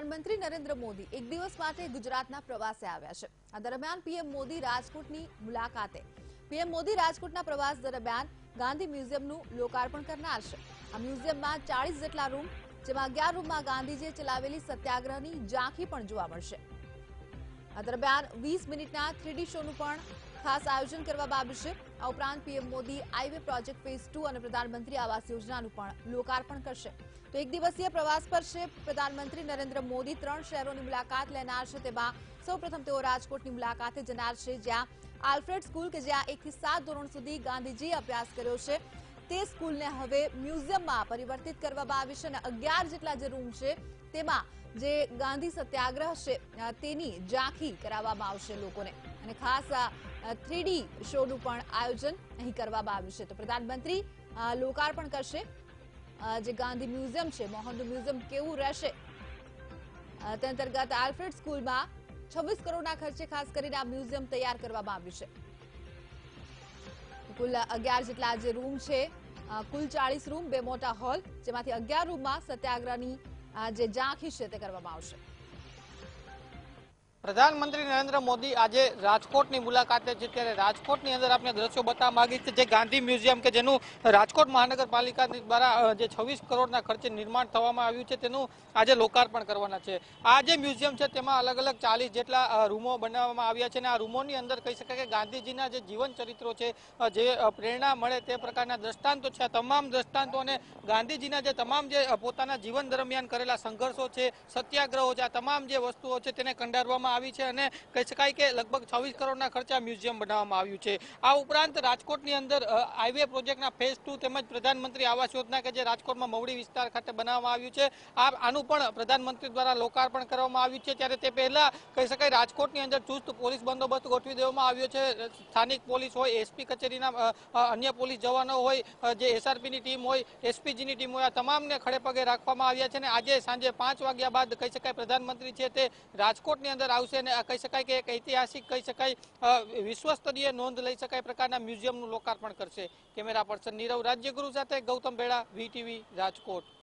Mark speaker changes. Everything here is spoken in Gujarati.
Speaker 1: પ્રધાનમંત્રી નરેન્દ્ર મોદી એક દિવસ માટે ગુજરાતના પ્રવાસે આવ્યા છે। આ દરમિયાન પીએમ મોદી રાજકોટની મુલાકાતે પીએમ મોદી રાજકોટના પ્રવાસ દરમિયાન ગાંધી મ્યુઝિયમનું લોકાર્પણ કરનાર છે। આ મ્યુઝિયમમાં 40 જેટલા રૂમ, જેમાં 11 રૂમમાં ગાંધીજીએ ચલાવેલી સત્યાગ્રહની ઝાંખી પણ જોવા મળશે। આ દરમિયાન 20 મિનિટના 3D શોનું પણ ખાસ આયોજન કરવામાં આવ્યું છે। આ ઉપરાંત PM Modi highway project phase 2 અને પ્રધાનમંત્રી આવાસ યોજનાનું પણ લોકાર્પણ કરશે। તો એક દિવસીય પ્રવાસ પર છે પ્રધાનમંત્રી નરેન્દ્ર મોદી 3 શહેરોની મુલાકાત લેનાર છે। તેમાં સૌપ્રથમ તેઓ રાજકોટની મુલાકાતે જનાર છે, જ્યાં આલ્ફ્રેડ સ્કૂલ કે જ્યાં 1 થી 7 ધોરણ સુધી ગાંધીજીએ અભ્યાસ કર્યો છે, તે સ્કૂલને હવે મ્યુઝિયમમાં પરિવર્તિત કરવામાં આવી છે અને 11 જેટલા જે રૂમ છે તેમાં જે ગાંધી સત્યાગ્રહ છે તેની ઝાંખી કરાવવામાં આવશે લોકોને, અને ખાસ 3D શોનું પણ આયોજન અહીં કરવામાં આવ્યું છે। તો પ્રધાનમંત્રી લોકાર્પણ કરશે જે ગાંધી મ્યુઝિયમ છે, મોહનનું મ્યુઝિયમ કેવું રહેશે તે અંતર્ગત આલ્ફ્રેડ સ્કૂલમાં 26 કરોડના ખર્ચે ખાસ કરીને આ મ્યુઝિયમ તૈયાર કરવામાં આવ્યું છે। કુલ 11 જેટલા જે રૂમ છે, કુલ 40 રૂમ, 2 મોટા હોલ, જેમાંથી 11 રૂમમાં સત્યાગ્રહની જે ઝાંખી છે તે કરવામાં આવશે।
Speaker 2: પ્રધાનમંત્રી નરેન્દ્ર મોદી આજે રાજકોટની મુલાકાતે છે, ત્યારે રાજકોટની અંદર આપણે દ્રશ્યો બતાવવા માંગીએ છીએ। જે ગાંધી મ્યુઝિયમ કે જેનું રાજકોટ મહાનગરપાલિકા દ્વારા જે 26 કરોડના ખર્ચે નિર્માણ થવામાં આવ્યું છે, તેનું આજે લોકાર્પણ કરવાના છે। આ જે મ્યુઝિયમ છે તેમાં અલગ અલગ 40 જેટલા રૂમો બનાવવામાં આવ્યા છે, અને આ રૂમોની અંદર કહી શકાય કે ગાંધીજીના જે જીવન ચરિત્રો છે, જે પ્રેરણા મળે તે પ્રકારના દ્રષ્ટાંતો છે, આ તમામ દ્રષ્ટાંતો અને ગાંધીજીના જે તમામ જે પોતાના જીવન દરમિયાન કરેલા સંઘર્ષો છે, સત્યાગ્રહો છે, આ તમામ જે વસ્તુઓ છે તેને કંડારવામાં આવી છે, અને કહી શકાય કે લગભગ 26 કરોડના ખર્ચે આ મ્યુઝિયમ બનાવવામાં આવ્યું છે। આ ઉપરાંત રાજકોટની અંદર હાઈવે પ્રોજેક્ટના ફેઝ 2 તેમજ પ્રધાનમંત્રી આવાસ યોજના કે જે રાજકોટમાં મવડી વિસ્તાર ખાતે બનાવવામાં આવ્યું છે, આનું પણ પ્રધાનમંત્રી દ્વારા લોકાર્પણ કરવામાં આવ્યું છે। ત્યારે તે પહેલા કહી શકાય રાજકોટની અંદર ચુસ્ત પોલીસ બંદોબસ્ત ગોઠવી દેવામાં આવ્યો છે। સ્થાનિક પોલીસ હોય, એસપી કચેરીના અન્ય પોલીસ જવાનો હોય, જે એસઆરપીની ટીમ હોય, એસપીજીની ટીમ હોય, આ તમામને ખડે પગે રાખવામાં આવ્યા છે, અને આજે સાંજે 5 વાગ્યા બાદ કહી શકાય પ્રધાનમંત્રી છે તે રાજકોટની અંદર આવશે, અને કહી શકાય કે એક ઐતિહાસિક કહી શકાય વિશ્વસ્તરીય નોંધ લઈ શકાય પ્રકારના મ્યુઝિયમનું લોકાર્પણ કરશે। કેમેરા પર્સન નીરવ રાજ્યગુરુ સાથે ગૌતમ બેડા, વીટીવી, રાજકોટ।